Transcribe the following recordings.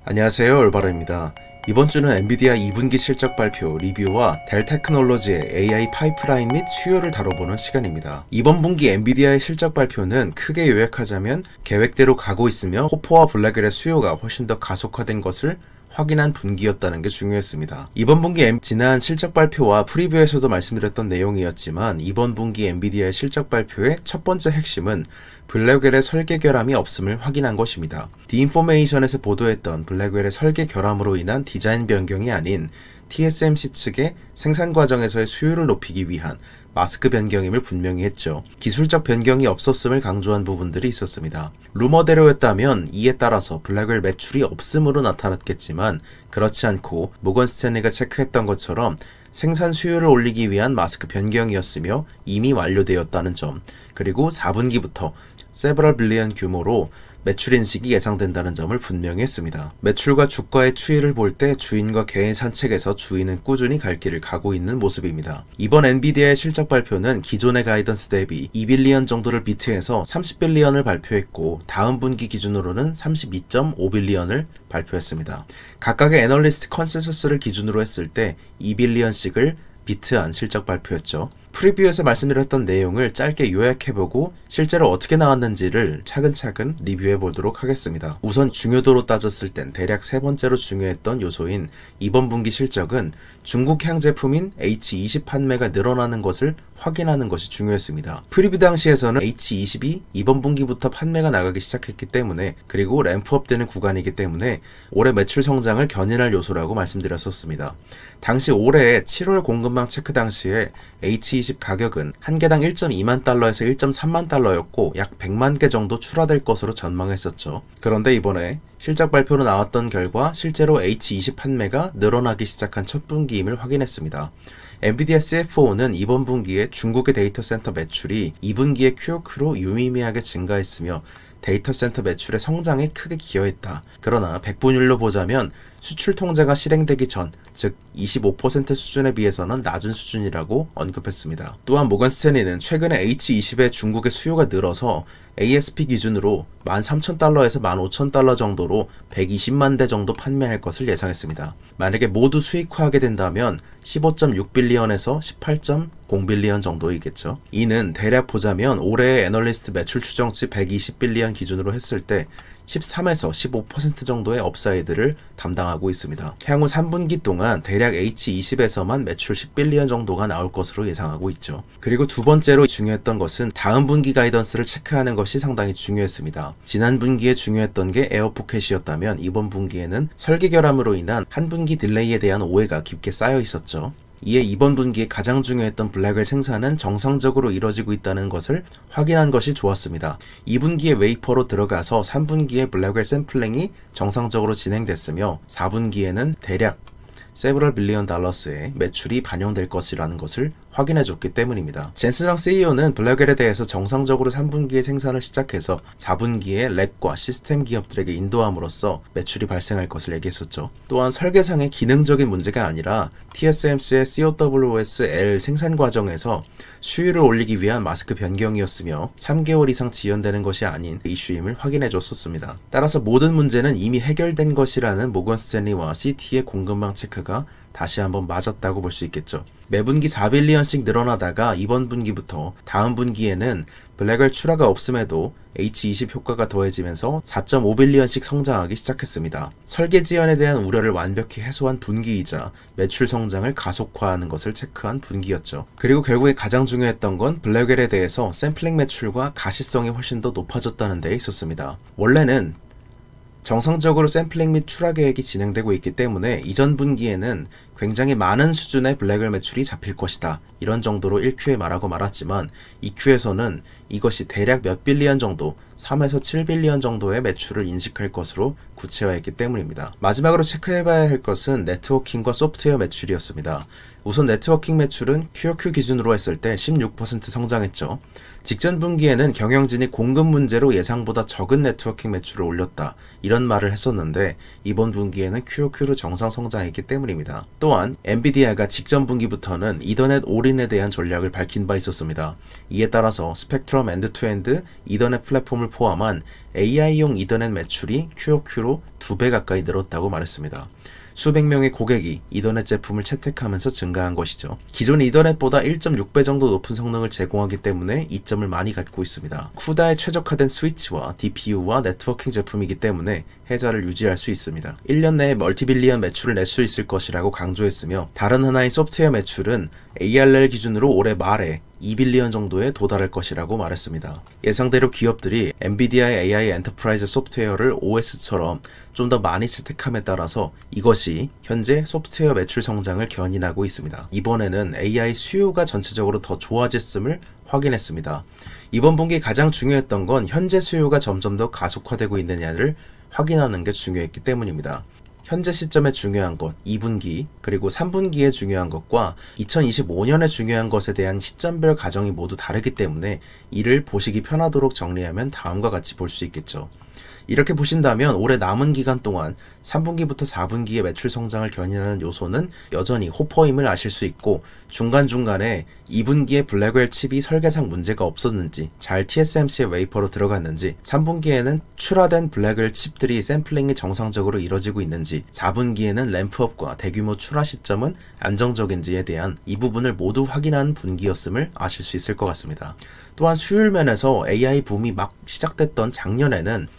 안녕하세요, 올바르입니다. 이번 주는 엔비디아 2분기 실적 발표 리뷰와 델 테크놀로지의 AI 파이프라인 및 수요를 다뤄보는 시간입니다. 이번 분기 엔비디아의 실적 발표는 크게 요약하자면 계획대로 가고 있으며 호퍼와 블랙웰의 수요가 훨씬 더 가속화된 것을 확인한 분기였다는 게 중요했습니다. 이번 분기 지난 실적 발표와 프리뷰에서도 말씀드렸던 내용이었지만 이번 분기 엔비디아의 실적 발표의 첫 번째 핵심은 블랙웰의 설계 결함이 없음을 확인한 것입니다. 디인포메이션에서 보도했던 블랙웰의 설계 결함으로 인한 디자인 변경이 아닌 TSMC 측의 생산 과정에서의 수요를 높이기 위한 마스크 변경임을 분명히 했죠. 기술적 변경이 없었음을 강조한 부분들이 있었습니다. 루머대로였다면 이에 따라서 블랙웰 매출이 없음으로 나타났겠지만 그렇지 않고 모건 스탠리가 체크했던 것처럼 생산 수요를 올리기 위한 마스크 변경이었으며 이미 완료되었다는 점, 그리고 4분기부터 세브럴 빌리언 규모로 매출 인식이 예상된다는 점을 분명히 했습니다. 매출과 주가의 추이를 볼 때 주인과 개인 산책에서 주인은 꾸준히 갈 길을 가고 있는 모습입니다. 이번 엔비디아의 실적 발표는 기존의 가이던스 대비 2빌리언 정도를 비트해서 30빌리언을 발표했고 다음 분기 기준으로는 32.5빌리언을 발표했습니다. 각각의 애널리스트 컨센서스를 기준으로 했을 때 2빌리언씩을 비트한 실적 발표였죠. 프리뷰에서 말씀드렸던 내용을 짧게 요약해보고 실제로 어떻게 나왔는지를 차근차근 리뷰해보도록 하겠습니다. 우선 중요도로 따졌을 땐 대략 세 번째로 중요했던 요소인 이번 분기 실적은 중국향 제품인 H20 판매가 늘어나는 것을 확인하는 것이 중요했습니다. 프리뷰 당시에서는 H20이 이번 분기부터 판매가 나가기 시작했기 때문에, 그리고 램프업 되는 구간이기 때문에 올해 매출 성장을 견인할 요소라고 말씀드렸었습니다. 당시 올해 7월 공급망 체크 당시에 H20 가격은 한 개당 1.2만 달러에서 1.3만 달러였고 약 100만 개 정도 출하될 것으로 전망했었죠. 그런데 이번에 실적 발표로 나왔던 결과 실제로 H20 판매가 늘어나기 시작한 첫 분기임을 확인했습니다. 엔비디아 CFO는 이번 분기에 중국의 데이터 센터 매출이 2분기에 QOQ로 유의미하게 증가했으며 데이터 센터 매출의 성장에 크게 기여했다. 그러나 백분율로 보자면 수출 통제가 실행되기 전, 즉 25% 수준에 비해서는 낮은 수준이라고 언급했습니다. 또한 모건 스탠리는 최근에 H20의 중국의 수요가 늘어서 ASP 기준으로 13,000달러에서 15,000달러 정도로 120만 대 정도 판매할 것을 예상했습니다. 만약에 모두 수익화하게 된다면 15.6빌리언에서 18.0빌리언 정도이겠죠. 이는 대략 보자면 올해의 애널리스트 매출 추정치 120빌리언 기준으로 했을 때 13에서 15% 정도의 업사이드를 담당하고 있습니다. 향후 3분기 동안 대략 H20에서만 매출 10빌리언 정도가 나올 것으로 예상하고 있죠. 그리고 두 번째로 중요했던 것은 다음 분기 가이던스를 체크하는 것이 상당히 중요했습니다. 지난 분기에 중요했던 게 에어포켓이었다면 이번 분기에는 설계 결함으로 인한 한 분기 딜레이에 대한 오해가 깊게 쌓여 있었죠. 이에 이번 분기에 가장 중요했던 블랙웰 생산은 정상적으로 이뤄지고 있다는 것을 확인한 것이 좋았습니다. 2분기에 웨이퍼로 들어가서 3분기에 블랙웰 샘플링이 정상적으로 진행됐으며 4분기에는 대략 세브럴 빌리언 달러스의 매출이 반영될 것이라는 것을 확인해줬기 때문입니다. 젠슨왕 CEO는 블랙웰에 대해서 정상적으로 3분기에 생산을 시작해서 4분기에 렉과 시스템 기업들에게 인도함으로써 매출이 발생할 것을 얘기했었죠. 또한 설계상의 기능적인 문제가 아니라 TSMC의 COWS-L 생산 과정에서 수율을 올리기 위한 마스크 변경이었으며 3개월 이상 지연되는 것이 아닌 이슈임을 확인해줬었습니다. 따라서 모든 문제는 이미 해결된 것이라는 모건 스탠리와 CT의 공급망 체크가 다시 한번 맞았다고 볼 수 있겠죠. 매분기 4빌리언씩 늘어나다가 이번 분기부터 다음 분기에는 블랙웰 출하가 없음에도 H20 효과가 더해지면서 4.5빌리언씩 성장하기 시작했습니다. 설계 지연에 대한 우려를 완벽히 해소한 분기이자 매출 성장을 가속화하는 것을 체크한 분기였죠. 그리고 결국에 가장 중요했던 건 블랙웰에 대해서 샘플링 매출과 가시성이 훨씬 더 높아졌다는 데 있었습니다. 원래는 정상적으로 샘플링 및 출하 계획이 진행되고 있기 때문에 이전 분기에는 굉장히 많은 수준의 블랙웰 매출이 잡힐 것이다. 이런 정도로 1Q에 말하고 말았지만 2Q에서는 이것이 대략 몇 빌리언 정도, 3에서 7빌리언 정도의 매출을 인식할 것으로 구체화했기 때문입니다. 마지막으로 체크해봐야 할 것은 네트워킹과 소프트웨어 매출이었습니다. 우선 네트워킹 매출은 QOQ 기준으로 했을 때 16% 성장했죠. 직전 분기에는 경영진이 공급 문제로 예상보다 적은 네트워킹 매출을 올렸다, 이런 말을 했었는데 이번 분기에는 QOQ로 정상 성장했기 때문입니다. 또한 엔비디아가 직전 분기부터는 이더넷 올인에 대한 전략을 밝힌 바 있었습니다. 이에 따라서 스펙트럼 엔드 투 엔드 이더넷 플랫폼을 제품을 포함한 AI용 이더넷 매출이 QoQ로 2배 가까이 늘었다고 말했습니다. 수백 명의 고객이 이더넷 제품을 채택하면서 증가한 것이죠. 기존 이더넷보다 1.6배 정도 높은 성능을 제공하기 때문에 이점을 많이 갖고 있습니다. 쿠다에 최적화된 스위치와 DPU와 네트워킹 제품이기 때문에 해자를 유지할 수 있습니다. 1년 내에 멀티빌리언 매출을 낼 수 있을 것이라고 강조했으며 다른 하나의 소프트웨어 매출은 ARL 기준으로 올해 말에 2빌리언 정도에 도달할 것이라고 말했습니다. 예상대로 기업들이 엔비디아의 AI 엔터프라이즈 소프트웨어를 OS처럼 좀 더 많이 채택함에 따라서 이것이 현재 소프트웨어 매출 성장을 견인하고 있습니다. 이번에는 AI 수요가 전체적으로 더 좋아졌음을 확인했습니다. 이번 분기 가장 중요했던 건 현재 수요가 점점 더 가속화되고 있느냐를 확인하는 게 중요했기 때문입니다. 현재 시점에 중요한 것, 2분기, 그리고 3분기에 중요한 것과 2025년에 중요한 것에 대한 시점별 가정이 모두 다르기 때문에 이를 보시기 편하도록 정리하면 다음과 같이 볼 수 있겠죠. 이렇게 보신다면 올해 남은 기간 동안 3분기부터 4분기의 매출 성장을 견인하는 요소는 여전히 호퍼임을 아실 수 있고 중간중간에 2분기에 블랙웰 칩이 설계상 문제가 없었는지 잘 TSMC의 웨이퍼로 들어갔는지 3분기에는 출하된 블랙웰 칩들이 샘플링이 정상적으로 이뤄지고 있는지 4분기에는 램프업과 대규모 출하 시점은 안정적인지에 대한 이 부분을 모두 확인한 분기였음을 아실 수 있을 것 같습니다. 또한 수율 면에서 AI 붐이 막 시작됐던 작년에는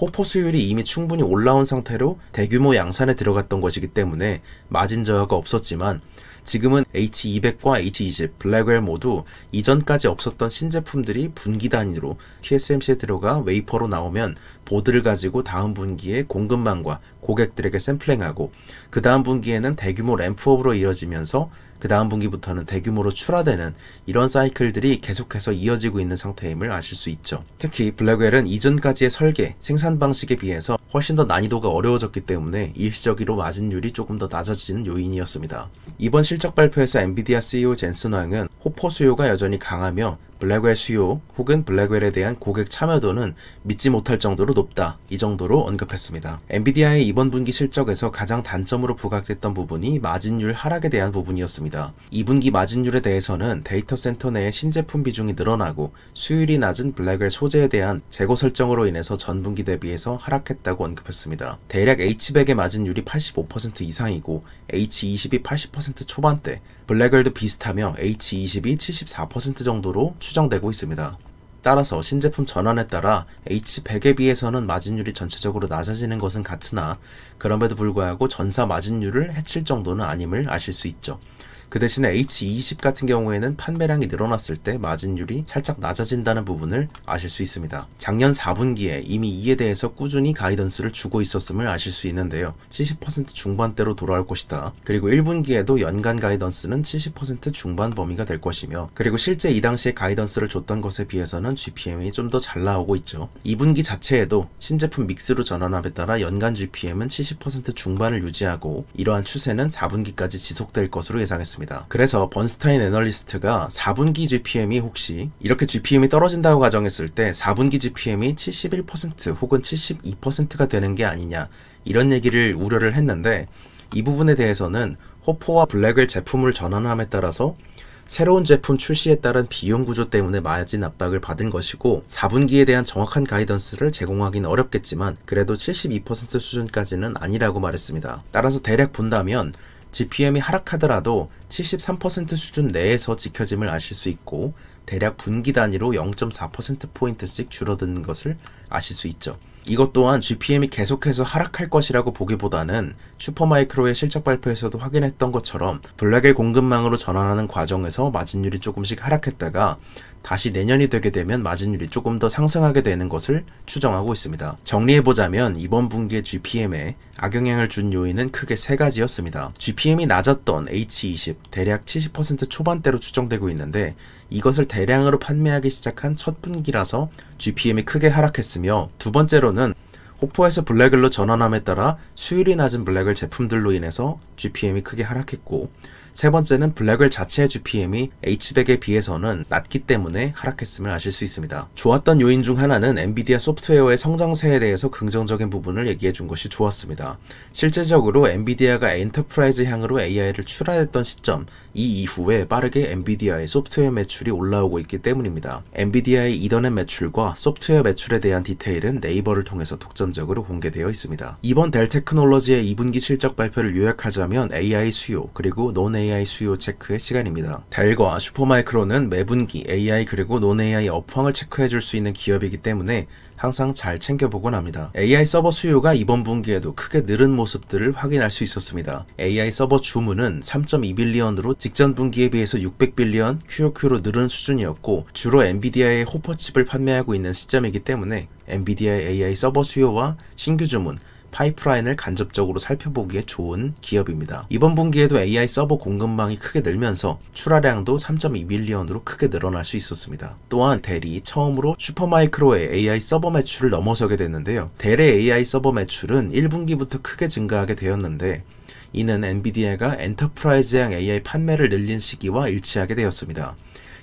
호포 수율이 이미 충분히 올라온 상태로 대규모 양산에 들어갔던 것이기 때문에 마진 저하가 없었지만 지금은 H200과 H20, 블랙웰 모두 이전까지 없었던 신제품들이 분기 단위로 TSMC에 들어가 웨이퍼로 나오면 보드를 가지고 다음 분기에 공급망과 고객들에게 샘플링하고 그 다음 분기에는 대규모 램프업으로 이어지면서 그 다음 분기부터는 대규모로 출하되는 이런 사이클들이 계속해서 이어지고 있는 상태임을 아실 수 있죠. 특히 블랙웰은 이전까지의 설계, 생산 방식에 비해서 훨씬 더 난이도가 어려워졌기 때문에 일시적으로 마진율이 조금 더 낮아지는 요인이었습니다. 이번 실적 발표에서 엔비디아 CEO 젠슨 황은 호퍼 수요가 여전히 강하며 블랙웰 수요 혹은 블랙웰에 대한 고객 참여도는 믿지 못할 정도로 높다. 이 정도로 언급했습니다. 엔비디아의 이번 분기 실적에서 가장 단점으로 부각됐던 부분이 마진율 하락에 대한 부분이었습니다. 2분기 마진율에 대해서는 데이터 센터 내의 신제품 비중이 늘어나고 수율이 낮은 블랙웰 소재에 대한 재고 설정으로 인해서 전분기 대비해서 하락했다고 언급했습니다. 대략 H100의 마진율이 85% 이상이고 H20이 80% 초반대, 블랙웰도 비슷하며 H20이 74% 정도로 추정되고 있습니다. 따라서 신제품 전환에 따라 H100에 비해서는 마진율이 전체적으로 낮아지는 것은 같으나 그럼에도 불구하고 전사 마진율을 해칠 정도는 아님을 아실 수 있죠. 그 대신에 H20 같은 경우에는 판매량이 늘어났을 때 마진율이 살짝 낮아진다는 부분을 아실 수 있습니다. 작년 4분기에 이미 이에 대해서 꾸준히 가이던스를 주고 있었음을 아실 수 있는데요. 70% 중반대로 돌아올 것이다. 그리고 1분기에도 연간 가이던스는 70% 중반 범위가 될 것이며 그리고 실제 이 당시에 가이던스를 줬던 것에 비해서는 GPM이 좀 더 잘 나오고 있죠. 2분기 자체에도 신제품 믹스로 전환함에 따라 연간 GPM은 70% 중반을 유지하고 이러한 추세는 4분기까지 지속될 것으로 예상했습니다. 그래서 번스타인 애널리스트가 4분기 GPM이 혹시 이렇게 GPM이 떨어진다고 가정했을 때 4분기 GPM이 71% 혹은 72%가 되는 게 아니냐 이런 얘기를 우려를 했는데 이 부분에 대해서는 호포와 블랙웰 제품을 전환함에 따라서 새로운 제품 출시에 따른 비용 구조 때문에 마진 압박을 받은 것이고 4분기에 대한 정확한 가이던스를 제공하기는 어렵겠지만 그래도 72% 수준까지는 아니라고 말했습니다. 따라서 대략 본다면 GPM이 하락하더라도 73% 수준 내에서 지켜짐을 아실 수 있고 대략 분기 단위로 0.4%포인트씩 줄어드는 것을 아실 수 있죠. 이것 또한 GPM이 계속해서 하락할 것이라고 보기보다는 슈퍼마이크로의 실적 발표에서도 확인했던 것처럼 블랙웰 공급망으로 전환하는 과정에서 마진율이 조금씩 하락했다가 다시 내년이 되게 되면 마진율이 조금 더 상승하게 되는 것을 추정하고 있습니다. 정리해보자면 이번 분기의 GPM에 악영향을 준 요인은 크게 세 가지였습니다. GPM이 낮았던 H20 대략 70% 초반대로 추정되고 있는데 이것을 대량으로 판매하기 시작한 첫 분기라서 GPM이 크게 하락했으며 두 번째로는 호포에서 블랙웰로 전환함에 따라 수율이 낮은 블랙웰 제품들로 인해서 GPM이 크게 하락했고 세 번째는 블랙웰 자체의 GPM이 H100에 비해서는 낮기 때문에 하락했음을 아실 수 있습니다. 좋았던 요인 중 하나는 엔비디아 소프트웨어의 성장세에 대해서 긍정적인 부분을 얘기해 준 것이 좋았습니다. 실제적으로 엔비디아가 엔터프라이즈 향으로 AI를 출하했던 시점, 이 이후에 빠르게 엔비디아의 소프트웨어 매출이 올라오고 있기 때문입니다. 엔비디아의 이더넷 매출과 소프트웨어 매출에 대한 디테일은 네이버를 통해서 독점적으로 공개되어 있습니다. 이번 델 테크놀로지의 2분기 실적 발표를 요약하자면 AI 수요 그리고 논 AI 수요 체크의 시간입니다. 델과 슈퍼마이크로는 매분기 AI 그리고 논 AI 업황을 체크해 줄 수 있는 기업이기 때문에 항상 잘 챙겨보곤 합니다. AI 서버 수요가 이번 분기에도 크게 늘은 모습들을 확인할 수 있었습니다. AI 서버 주문은 3.2빌리언으로 직전 분기에 비해서 600빌리언 QOQ로 늘은 수준이었고 주로 엔비디아의 호퍼칩을 판매하고 있는 시점이기 때문에 엔비디아의 AI 서버 수요와 신규 주문, 파이프라인을 간접적으로 살펴보기에 좋은 기업입니다. 이번 분기에도 AI 서버 공급망이 크게 늘면서 출하량도 3.2밀리언으로 크게 늘어날 수 있었습니다. 또한 델이 처음으로 슈퍼마이크로의 AI 서버 매출을 넘어서게 됐는데요. 델의 AI 서버 매출은 1분기부터 크게 증가하게 되었는데 이는 엔비디아가 엔터프라이즈형 AI 판매를 늘린 시기와 일치하게 되었습니다.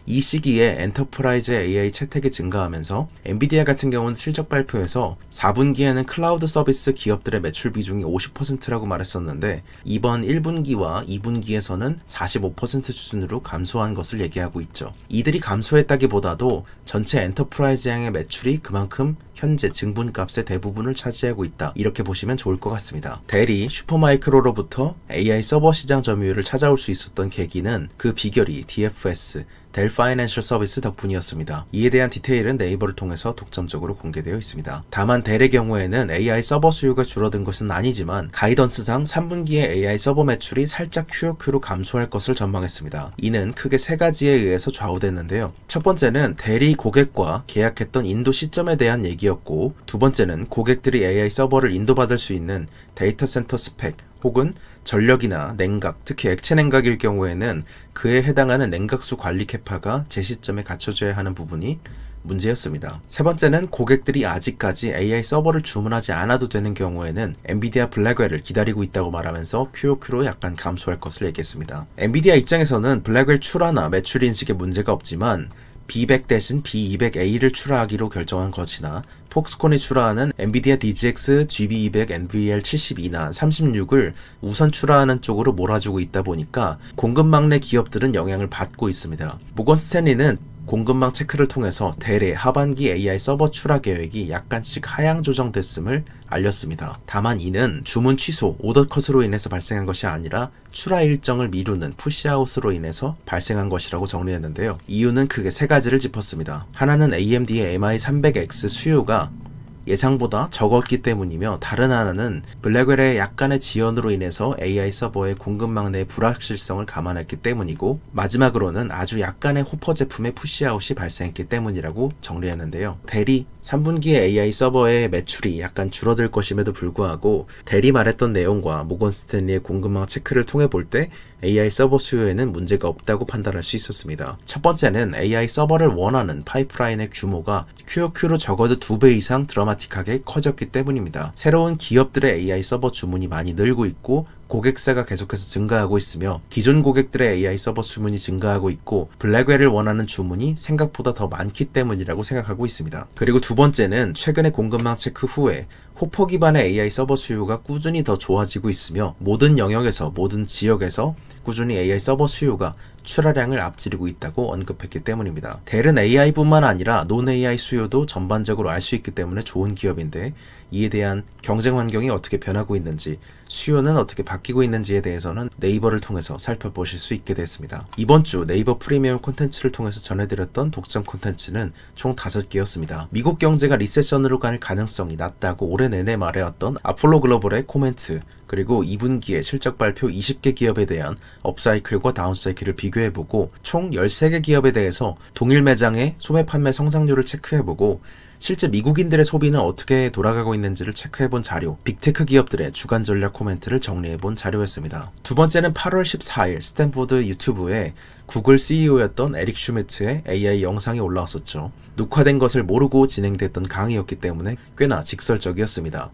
이 시기에 엔터프라이즈 AI 채택이 증가하면서 엔비디아 같은 경우는 실적 발표에서 4분기에는 클라우드 서비스 기업들의 매출 비중이 50%라고 말했었는데 이번 1분기와 2분기에서는 45% 수준으로 감소한 것을 얘기하고 있죠. 이들이 감소했다기보다도 전체 엔터프라이즈향의 매출이 그만큼 현재 증분값의 대부분을 차지하고 있다. 이렇게 보시면 좋을 것 같습니다. 델이 슈퍼마이크로로부터 AI 서버 시장 점유율을 찾아올 수 있었던 계기는 그 비결이 DFS, 델 파이낸셜 서비스 덕분이었습니다. 이에 대한 디테일은 네이버를 통해서 독점적으로 공개되어 있습니다. 다만 델의 경우에는 AI 서버 수요가 줄어든 것은 아니지만 가이던스상 3분기에 AI 서버 매출이 살짝 QOQ로 감소할 것을 전망했습니다. 이는 크게 세 가지에 의해서 좌우됐는데요. 첫 번째는 델이 고객과 계약했던 인도 시점에 대한 얘기였고 두 번째는 고객들이 AI 서버를 인도받을 수 있는 데이터 센터 스펙 혹은 전력이나 냉각, 특히 액체 냉각일 경우에는 그에 해당하는 냉각수 관리 캐파가 제 시점에 갖춰져야 하는 부분이 문제였습니다. 세 번째는 고객들이 아직까지 AI 서버를 주문하지 않아도 되는 경우에는 엔비디아 블랙웰을 기다리고 있다고 말하면서 QOQ로 약간 감소할 것을 얘기했습니다. 엔비디아 입장에서는 블랙웰 출하나 매출 인식에 문제가 없지만 B100 대신 B200A를 출하하기로 결정한 것이나 폭스콘이 출하하는 엔비디아 DGX GB200 NVL72나 36을 우선 출하하는 쪽으로 몰아주고 있다 보니까 공급망 내 기업들은 영향을 받고 있습니다. 모건 스탠리는 공급망 체크를 통해서 델의 하반기 AI 서버 출하 계획이 약간씩 하향 조정됐음을 알렸습니다. 다만 이는 주문 취소, 오더 컷으로 인해서 발생한 것이 아니라 출하 일정을 미루는 푸시아웃으로 인해서 발생한 것이라고 정리했는데요. 이유는 크게 세 가지를 짚었습니다. 하나는 AMD의 MI300X 수요가 예상보다 적었기 때문이며 다른 하나는 블랙웰의 약간의 지연으로 인해서 AI 서버의 공급망 내 불확실성을 감안했기 때문이고 마지막으로는 아주 약간의 호퍼 제품의 푸시아웃이 발생했기 때문이라고 정리했는데요. 델이 3분기에 AI 서버의 매출이 약간 줄어들 것임에도 불구하고 델이 말했던 내용과 모건 스탠리의 공급망 체크를 통해 볼 때 AI 서버 수요에는 문제가 없다고 판단할 수 있었습니다. 첫 번째는 AI 서버를 원하는 파이프라인의 규모가 QOQ로 적어도 2배 이상 드라마틱하게 커졌기 때문입니다. 새로운 기업들의 AI 서버 주문이 많이 늘고 있고 고객사가 계속해서 증가하고 있으며 기존 고객들의 AI 서버 주문이 증가하고 있고 블랙웰을 원하는 주문이 생각보다 더 많기 때문이라고 생각하고 있습니다. 그리고 두 번째는 최근의 공급망 체크 후에 호퍼 기반의 AI 서버 수요가 꾸준히 더 좋아지고 있으며 모든 영역에서 모든 지역에서 꾸준히 AI 서버 수요가 출하량을 앞지르고 있다고 언급했기 때문입니다. 델은 AI뿐만 아니라 논 AI 수요도 전반적으로 알 수 있기 때문에 좋은 기업인데 이에 대한 경쟁 환경이 어떻게 변하고 있는지 수요는 어떻게 바뀌고 있는지에 대해서는 네이버를 통해서 살펴보실 수 있게 됐습니다. 이번 주 네이버 프리미엄 콘텐츠를 통해서 전해드렸던 독점 콘텐츠는 총 5개였습니다. 미국 경제가 리세션으로 갈 가능성이 낮다고 올해 내내 말해왔던 아폴로 글로벌의 코멘트 그리고 2분기에 실적 발표 20개 기업에 대한 업사이클과 다운사이클을 비교해보고 총 13개 기업에 대해서 동일 매장의 소매 판매 성장률을 체크해보고 실제 미국인들의 소비는 어떻게 돌아가고 있는지를 체크해본 자료, 빅테크 기업들의 주간 전략 코멘트를 정리해본 자료였습니다. 두 번째는 8월 14일 스탠포드 유튜브에 구글 CEO였던 에릭 슈미트의 AI 영상이 올라왔었죠. 녹화된 것을 모르고 진행됐던 강의였기 때문에 꽤나 직설적이었습니다.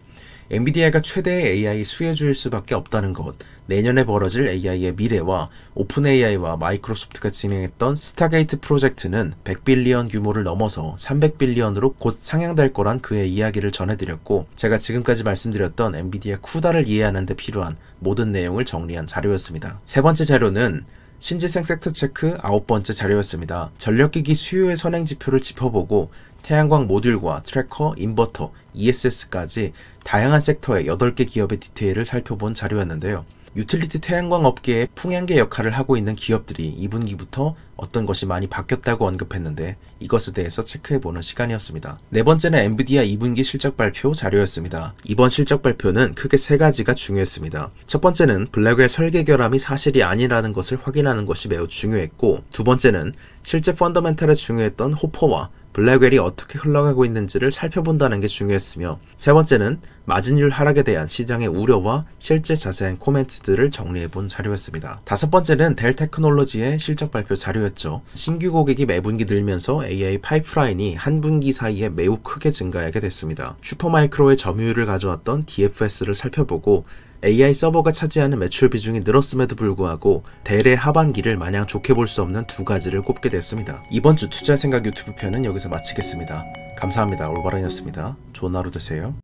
엔비디아가 최대의 AI 수혜주일 수밖에 없다는 것, 내년에 벌어질 AI의 미래와 오픈 AI와 마이크로소프트가 진행했던 스타게이트 프로젝트는 100빌리언 규모를 넘어서 300빌리언으로 곧 상향될 거란 그의 이야기를 전해드렸고, 제가 지금까지 말씀드렸던 엔비디아 쿠다를 이해하는 데 필요한 모든 내용을 정리한 자료였습니다. 세 번째 자료는 신지생 섹터체크 9번째 자료였습니다. 전력기기 수요의 선행지표를 짚어보고 태양광 모듈과 트래커, 인버터, ESS까지 다양한 섹터의 8개 기업의 디테일을 살펴본 자료였는데요. 유틸리티 태양광 업계의 풍향계 역할을 하고 있는 기업들이 2분기부터 어떤 것이 많이 바뀌었다고 언급했는데 이것에 대해서 체크해보는 시간이었습니다. 네 번째는 엔비디아 2분기 실적 발표 자료였습니다. 이번 실적 발표는 크게 세 가지가 중요했습니다. 첫 번째는 블랙웰 설계 결함이 사실이 아니라는 것을 확인하는 것이 매우 중요했고, 두 번째는 실제 펀더멘탈에 중요했던 호퍼와 블랙웰이 어떻게 흘러가고 있는지를 살펴본다는 게 중요했으며, 세 번째는 마진율 하락에 대한 시장의 우려와 실제 자세한 코멘트들을 정리해본 자료였습니다. 다섯 번째는 델 테크놀로지의 실적 발표 자료였죠. 신규 고객이 매분기 늘면서 AI 파이프라인이 한 분기 사이에 매우 크게 증가하게 됐습니다. 슈퍼마이크로의 점유율을 가져왔던 DFS를 살펴보고 AI 서버가 차지하는 매출 비중이 늘었음에도 불구하고 델의 하반기를 마냥 좋게 볼 수 없는 두 가지를 꼽게 됐습니다. 이번 주 투자 생각 유튜브 편은 여기서 마치겠습니다. 감사합니다. 올바른이었습니다. 좋은 하루 되세요.